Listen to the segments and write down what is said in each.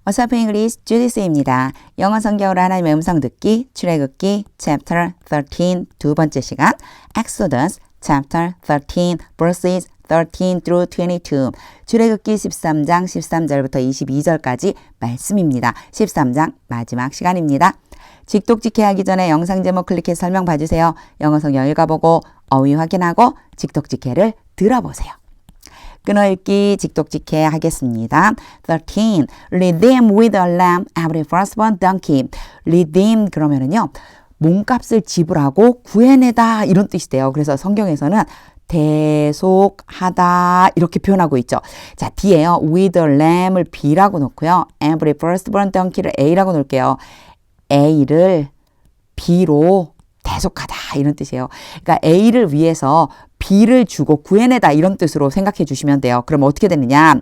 어서프 잉글리시 주디스입니다. 영어 성경으로 하나님의 음성 듣기, 출애굽기 chapter 13 두 번째 시간 Exodus chapter 13 verses 13 through 22 출애굽기 13장 13절부터 22절까지 말씀입니다. 13장 마지막 시간입니다. 직독직해 하기 전에 영상 제목 클릭해 설명 봐주세요. 영어 성경 읽어보고 어휘 확인하고 직독직해를 들어보세요. 끊어읽기 직독직해 하겠습니다. 13. Redeem with a lamb every firstborn donkey. Redeem 그러면은요. 몸값을 지불하고 구해내다 이런 뜻이 돼요. 그래서 성경에서는 대속하다 이렇게 표현하고 있죠. 자, 뒤에요. with a lamb을 B라고 놓고요. every firstborn donkey를 A라고 놓을게요. A를 B로 대속하다 이런 뜻이에요. 그러니까 A를 위해서 B를 주고 구해내다 이런 뜻으로 생각해 주시면 돼요. 그럼 어떻게 되느냐?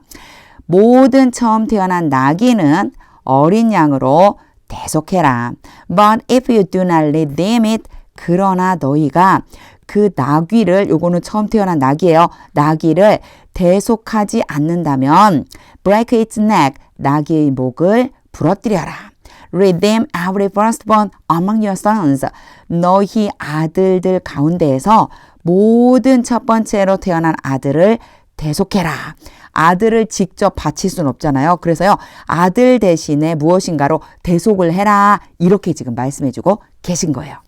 모든 처음 태어난 나귀는 어린 양으로 대속해라. But if you do not redeem it, 그러나 너희가 그 나귀를, 요거는 처음 태어난 나귀예요. 나귀를 대속하지 않는다면 break its neck, 나귀의 목을 부러뜨려라. Redeem every firstborn among your sons. 너희 아들들 가운데에서 모든 첫 번째로 태어난 아들을 대속해라. 아들을 직접 바칠 수는 없잖아요. 그래서요. 아들 대신에 무엇인가로 대속을 해라. 이렇게 지금 말씀해주고 계신 거예요.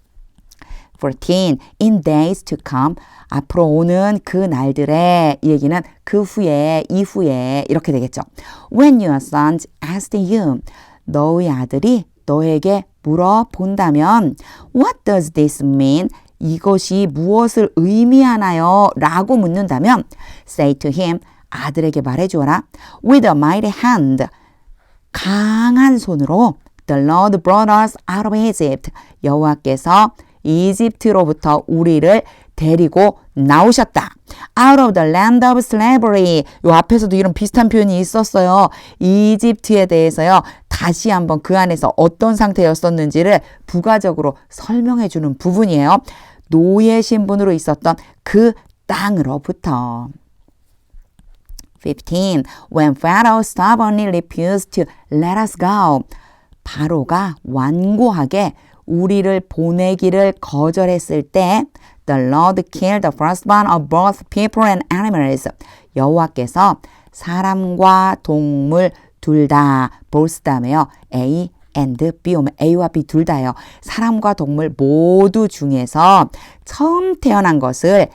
14. In days to come. 앞으로 오는 그 날들에 이 얘기는 그 후에, 이후에 이렇게 되겠죠. When your sons ask you. 너희 아들이 너에게 물어본다면 What does this mean? 이것이 무엇을 의미하나요? 라고 묻는다면 Say to him, 아들에게 말해주어라. With a mighty hand, 강한 손으로 The Lord brought us out of Egypt. 여호와께서 이집트로부터 우리를 데리고 나오셨다. Out of the land of slavery. 요 앞에서도 이런 비슷한 표현이 있었어요. 이집트에 대해서요. 다시 한번 그 안에서 어떤 상태였었는지를 부가적으로 설명해 주는 부분이에요. 노예 신분으로 있었던 그 땅으로부터. 15. When Pharaoh stubbornly refused to let us go. 바로가 완고하게 우리를 보내기를 거절했을 때 The Lord killed the firstborn of both people and animals. 여호와께서 사람과 동물 둘 다 both 다음에요. A and B 오면 A와 B 둘 다예요. 사람과 동물 모두 중에서 처음 태어난 것을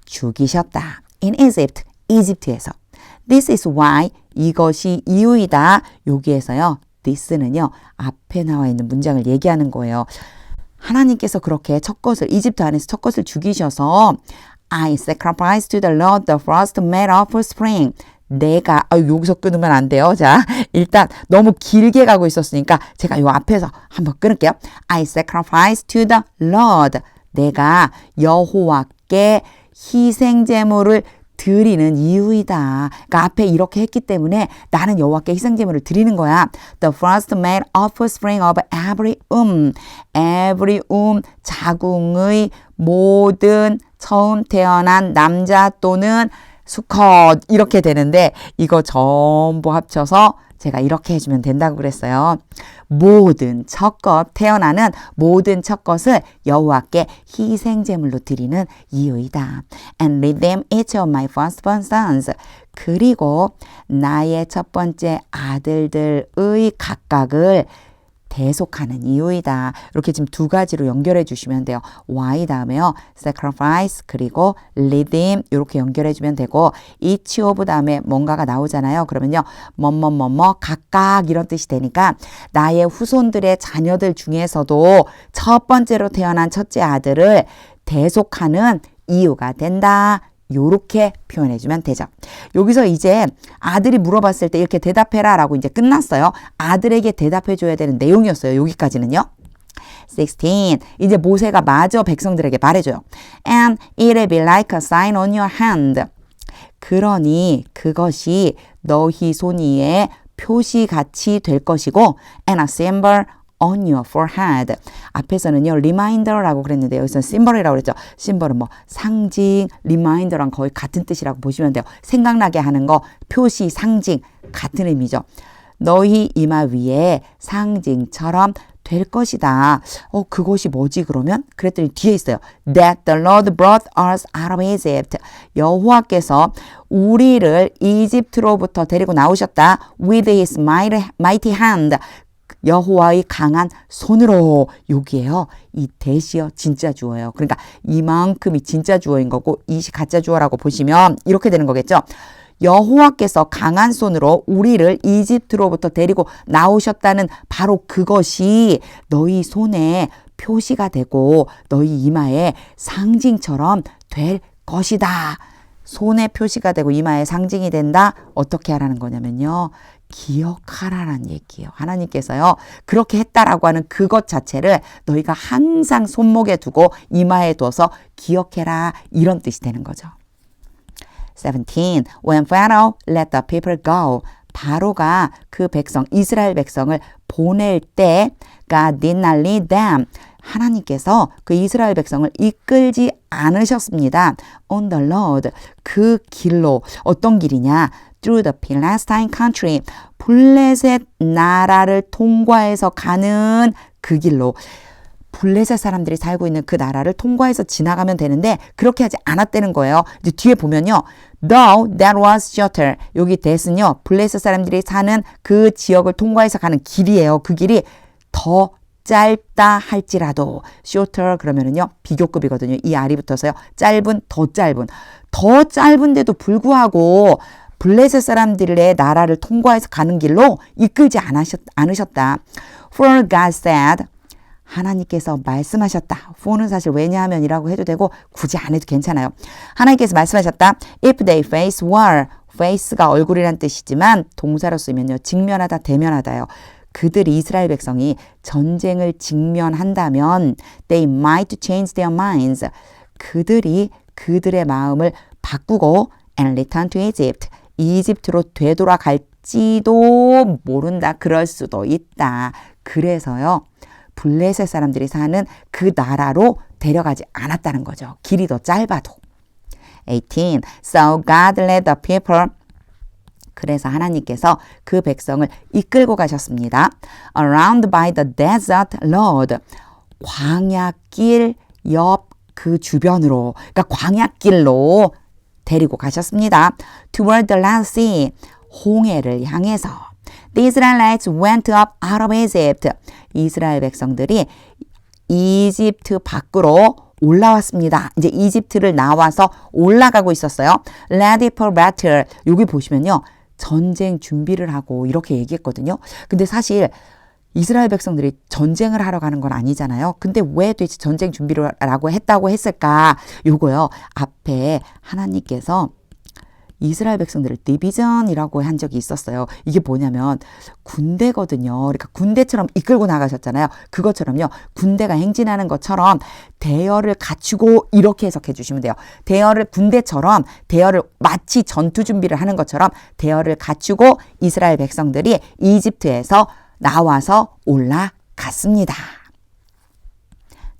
죽이셨다. In Egypt, 이집트에서. This is why, 이것이 이유이다. 여기에서요. this는요. 앞에 나와 있는 문장을 얘기하는 거예요. 하나님께서 그렇게 첫 것을, 이집트 안에서 첫 것을 죽이셔서 I sacrificed to the Lord the first male offspring. 내가, 여기서 끊으면 안 돼요. 자, 일단 너무 길게 가고 있었으니까 제가 요 앞에서 한번 끊을게요. I sacrificed to the Lord. 내가 여호와께 희생제물을 드리는 이유이다. 그러니까 앞에 이렇게 했기 때문에 나는 여호와께 희생제물을 드리는 거야. The first male offspring of every every 자궁의 모든 처음 태어난 남자 또는 수컷 이렇게 되는데 이거 전부 합쳐서 제가 이렇게 해주면 된다고 그랬어요. 모든 첫것 태어나는 모든 첫것을 여호와께 희생제물로 드리는 이유이다. And redeem each of my firstborn sons. 그리고 나의 첫 번째 아들들의 각각을 대속하는 이유이다. 이렇게 지금 두 가지로 연결해 주시면 돼요. Y 다음에요. sacrifice 그리고 redeem 이렇게 연결해 주면 되고 each of 다음에 뭔가가 나오잖아요. 그러면요. 뭐뭐뭐뭐 각각 이런 뜻이 되니까 나의 후손들의 자녀들 중에서도 첫 번째로 태어난 첫째 아들을 대속하는 이유가 된다. 요렇게 표현해주면 되죠. 여기서 이제 아들이 물어봤을 때 이렇게 대답해라 라고 이제 끝났어요. 아들에게 대답해줘야 되는 내용이었어요. 여기까지는요. 16. 이제 모세가 마저 백성들에게 말해줘요. And it will be like a sign on your hand. 그러니 그것이 너희 손 위에 표시같이 될 것이고 and a symbol on your forehead. 앞에서는요, reminder라고 그랬는데 여기서는 symbol이라고 그랬죠. symbol은 뭐 상징, reminder랑 거의 같은 뜻이라고 보시면 돼요. 생각나게 하는 거, 표시, 상징 같은 의미죠. 너희 이마 위에 상징처럼 될 것이다. 그것이 뭐지 그러면? 그랬더니 뒤에 있어요. That the Lord brought us out of Egypt. 여호와께서 우리를 이집트로부터 데리고 나오셨다. With his mighty hand. 여호와의 강한 손으로. 여기에요. 이 대시어 진짜 주어예요. 그러니까 이만큼이 진짜 주어인 거고 이시 가짜 주어라고 보시면 이렇게 되는 거겠죠. 여호와께서 강한 손으로 우리를 이집트로부터 데리고 나오셨다는 바로 그것이 너희 손에 표시가 되고 너희 이마에 상징처럼 될 것이다. 손에 표시가 되고 이마에 상징이 된다. 어떻게 하라는 거냐면요. 기억하라는 얘기예요. 하나님께서요. 그렇게 했다라고 하는 그것 자체를 너희가 항상 손목에 두고 이마에 둬서 기억해라. 이런 뜻이 되는 거죠. 17. When Pharaoh let the people go. 바로가 그 백성, 이스라엘 백성을 보낼 때 God did not lead them. 하나님께서 그 이스라엘 백성을 이끌지 않으셨습니다. On the road. 그 길로. 어떤 길이냐? Through the Palestine country. 블레셋 나라를 통과해서 가는 그 길로. 블레셋 사람들이 살고 있는 그 나라를 통과해서 지나가면 되는데 그렇게 하지 않았다는 거예요. 이제 뒤에 보면요. Though that was shorter. 여기 that은요. 블레셋 사람들이 사는 그 지역을 통과해서 가는 길이에요. 그 길이 더 짧다 할지라도 shorter 그러면은요. 비교급이거든요. 이 R이 붙어서요. 짧은, 더 짧은데도 불구하고 블레셋 사람들의 나라를 통과해서 가는 길로 이끌지 않으셨다. For God said 하나님께서 말씀하셨다. for는 사실 왜냐하면이라고 해도 되고 굳이 안 해도 괜찮아요. 하나님께서 말씀하셨다. If they face war. face가 얼굴이란 뜻이지만 동사로 쓰면요. 직면하다, 대면하다요. 그들이 이스라엘 백성이 전쟁을 직면한다면 they might change their minds. 그들이 그들의 마음을 바꾸고 and return to Egypt. 이집트로 되돌아갈지도 모른다. 그럴 수도 있다. 그래서요. 블레셋 사람들이 사는 그 나라로 데려가지 않았다는 거죠. 길이 더 짧아도. 18. So God led the people. 그래서 하나님께서 그 백성을 이끌고 가셨습니다. Around by the desert road. 광야길 옆 그 주변으로. 그러니까 광야길로 데리고 가셨습니다. Toward the Red Sea. 홍해를 향해서. The Israelites went up out of Egypt. 이스라엘 백성들이 이집트 밖으로 올라왔습니다. 이제 이집트를 나와서 올라가고 있었어요. Ready for battle. 여기 보시면요. 전쟁 준비를 하고 이렇게 얘기했거든요. 근데 사실 이스라엘 백성들이 전쟁을 하러 가는 건 아니잖아요. 근데 왜 도대체 전쟁 준비를 라고 했다고 했을까? 요거요. 앞에 하나님께서 이스라엘 백성들을 디비전이라고 한 적이 있었어요. 이게 뭐냐면 군대거든요. 그러니까 군대처럼 이끌고 나가셨잖아요. 그것처럼요. 군대가 행진하는 것처럼 대열을 갖추고 이렇게 해석해 주시면 돼요. 군대처럼 대열을 마치 전투 준비를 하는 것처럼 대열을 갖추고 이스라엘 백성들이 이집트에서 나와서 올라갔습니다.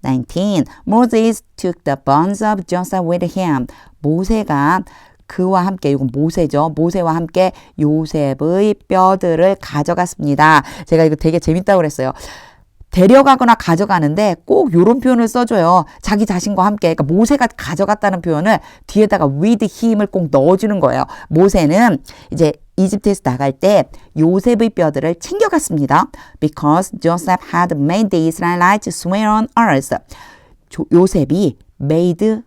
19. Moses took the bones of Joseph with him. 모세가 그와 함께, 이건 모세죠. 모세와 함께 요셉의 뼈들을 가져갔습니다. 제가 이거 되게 재밌다고 그랬어요. 데려가거나 가져가는데 꼭 이런 표현을 써줘요. 자기 자신과 함께. 그러니까 모세가 가져갔다는 표현을 뒤에다가 with him을 꼭 넣어주는 거예요. 모세는 이제 이집트에서 나갈 때 요셉의 뼈들을 챙겨갔습니다. Because Joseph had made the Israelites swear on oath. 요셉이 made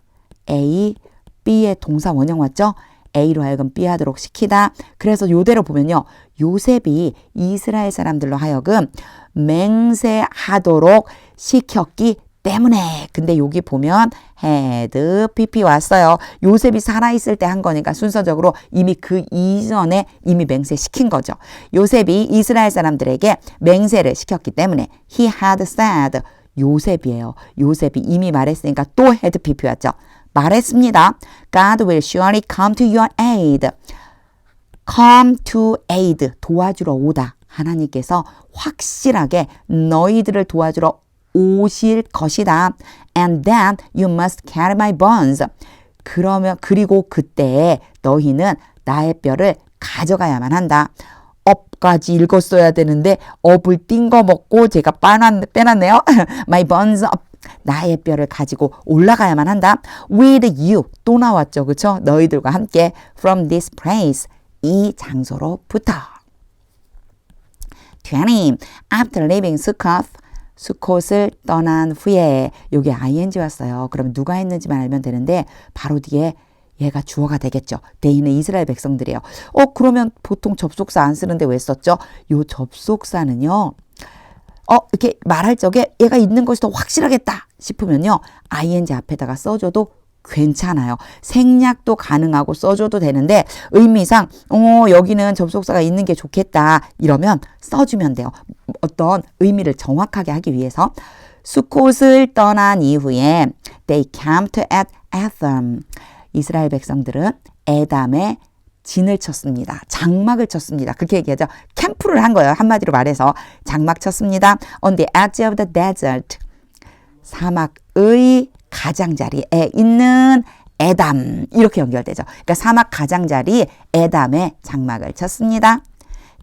A, B의 동사 원형 왔죠? A로 하여금 B 하도록 시키다. 그래서 요대로 보면요. 요셉이 이스라엘 사람들로 하여금 맹세하도록 시켰기 때문에. 근데 여기 보면 had PP 왔어요. 요셉이 살아있을 때 한 거니까 순서적으로 이미 그 이전에 이미 맹세시킨 거죠. 요셉이 이스라엘 사람들에게 맹세를 시켰기 때문에 he had said. 요셉이에요. 요셉이 이미 말했으니까 또 had PP 왔죠. 말했습니다. God will surely come to your aid. come to aid. 도와주러 오다. 하나님께서 확실하게 너희들을 도와주러 오실 것이다. And then you must carry my bones. 그리고 그때 너희는 나의 뼈를 가져가야만 한다. up까지 읽었어야 되는데 up을 띵 거 먹고 제가 빼놨네요. My bones up. 나의 뼈를 가지고 올라가야만 한다. With you. 또 나왔죠. 그쵸? 너희들과 함께 from this place. 이 장소로부터. 20. After leaving Succoth. 수콧을 떠난 후에 여기 ing 왔어요. 그럼 누가 했는지만 알면 되는데 바로 뒤에 얘가 주어가 되겠죠. they는 이스라엘 백성들이에요. 그러면 보통 접속사 안 쓰는데 왜 썼죠? 요 접속사는요. 이렇게 말할 적에 얘가 있는 것이 더 확실하겠다 싶으면요. ing 앞에다가 써줘도 괜찮아요. 생략도 가능하고 써줘도 되는데 의미상 여기는 접속사가 있는 게 좋겠다 이러면 써주면 돼요. 어떤 의미를 정확하게 하기 위해서. 수콧을 떠난 이후에 they camped at Etham. 이스라엘 백성들은 에담에 진을 쳤습니다. 장막을 쳤습니다. 그렇게 얘기하죠. 캠프를 한 거예요. 한마디로 말해서 장막 쳤습니다. On the edge of the desert. 사막의 가장자리에 있는 에담. 이렇게 연결되죠. 그러니까 사막 가장자리 에담에 장막을 쳤습니다.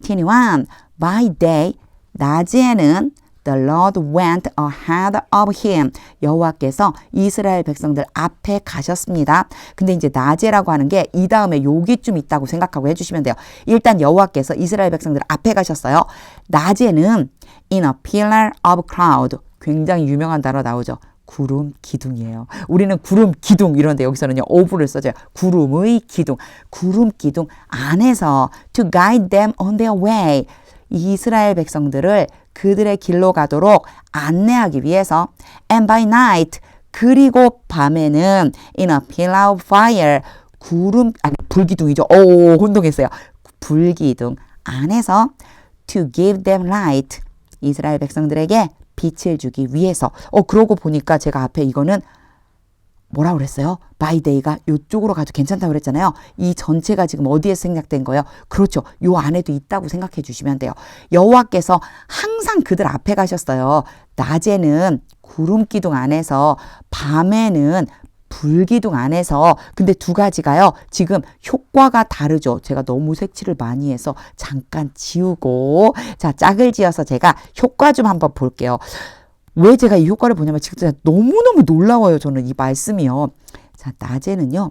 21. By day. 낮에는 The Lord went ahead of him. 여호와께서 이스라엘 백성들 앞에 가셨습니다. 근데 이제 낮에라고 하는 게 이 다음에 여기쯤 있다고 생각하고 해주시면 돼요. 일단 여호와께서 이스라엘 백성들 앞에 가셨어요. 낮에는 in a pillar of cloud. 굉장히 유명한 단어 나오죠. 구름 기둥이에요. 우리는 구름 기둥 이런데 여기서는요 of를 써줘요. 구름의 기둥. 구름 기둥 안에서 to guide them on their way. 이스라엘 백성들을 그들의 길로 가도록 안내하기 위해서 and by night 그리고 밤에는 in a pillar of fire 불기둥이죠. 혼동했어요. 불기둥 안에서 to give them light 이스라엘 백성들에게 빛을 주기 위해서. 그러고 보니까 제가 앞에 이거는 뭐라 그랬어요? by day가 이쪽으로 가도 괜찮다고 그랬잖아요. 이 전체가 지금 어디에서 생략된 거예요? 그렇죠. 요 안에도 있다고 생각해 주시면 돼요. 여호와께서 항상 그들 앞에 가셨어요. 낮에는 구름 기둥 안에서 밤에는 불기둥 안에서. 근데 두 가지가요. 지금 효과가 다르죠. 제가 너무 색칠을 많이 해서 잠깐 지우고 자 짝을 지어서 제가 효과 좀 한번 볼게요. 왜 제가 이 효과를 보냐면 진짜 너무너무 놀라워요. 저는 이 말씀이요. 자, 낮에는요.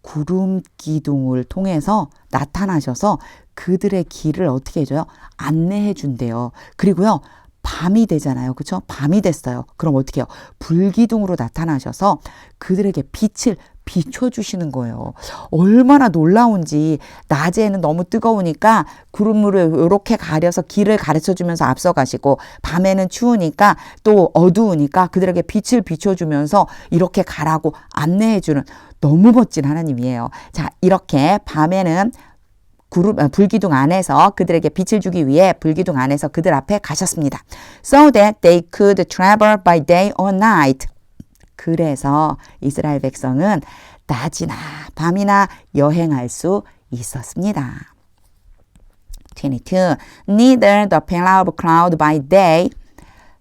구름 기둥을 통해서 나타나셔서 그들의 길을 어떻게 해줘요? 안내해 준대요. 그리고요. 밤이 되잖아요. 그렇죠? 밤이 됐어요. 그럼 어떻게 해요? 불기둥으로 나타나셔서 그들에게 빛을 비춰주시는 거예요. 얼마나 놀라운지. 낮에는 너무 뜨거우니까 구름으로 이렇게 가려서 길을 가르쳐주면서 앞서가시고 밤에는 추우니까 또 어두우니까 그들에게 빛을 비춰주면서 이렇게 가라고 안내해주는 너무 멋진 하나님이에요. 자, 이렇게 밤에는 불기둥 안에서 그들에게 빛을 주기 위해 불기둥 안에서 그들 앞에 가셨습니다. So that they could travel by day or night. 그래서 이스라엘 백성은 낮이나 밤이나 여행할 수 있었습니다. 22. Neither the pillar of cloud by day.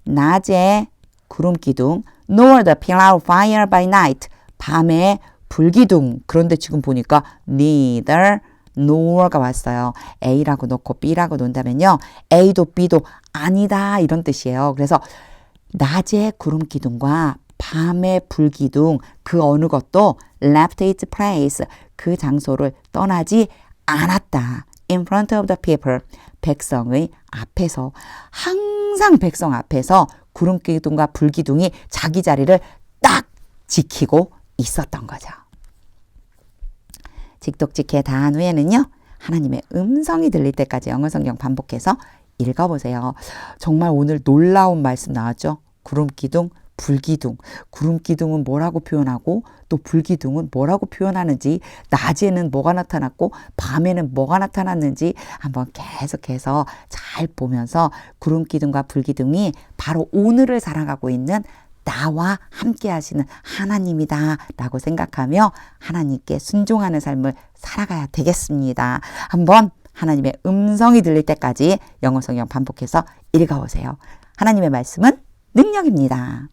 낮에 구름 기둥. Nor the pillar of fire by night. 밤에 불기둥. 그런데 지금 보니까 neither nor가 왔어요. A라고 놓고 B라고 놓는다면요. A도 B도 아니다 이런 뜻이에요. 그래서 낮에 구름 기둥과 밤의 불기둥 그 어느 것도 left its place 그 장소를 떠나지 않았다. In front of the people 백성의 앞에서 항상 백성 앞에서 구름 기둥과 불기둥이 자기 자리를 딱 지키고 있었던 거죠. 직독직해 다 한 후에는요. 하나님의 음성이 들릴 때까지 영어 성경 반복해서 읽어보세요. 정말 오늘 놀라운 말씀 나왔죠. 구름 기둥, 불기둥. 구름 기둥은 뭐라고 표현하고 또 불기둥은 뭐라고 표현하는지 낮에는 뭐가 나타났고 밤에는 뭐가 나타났는지 한번 계속해서 잘 보면서 구름 기둥과 불기둥이 바로 오늘을 살아가고 있는 나와 함께 하시는 하나님이다 라고 생각하며 하나님께 순종하는 삶을 살아가야 되겠습니다. 한번 하나님의 음성이 들릴 때까지 영어 성경 반복해서 읽어보세요. 하나님의 말씀은 능력입니다.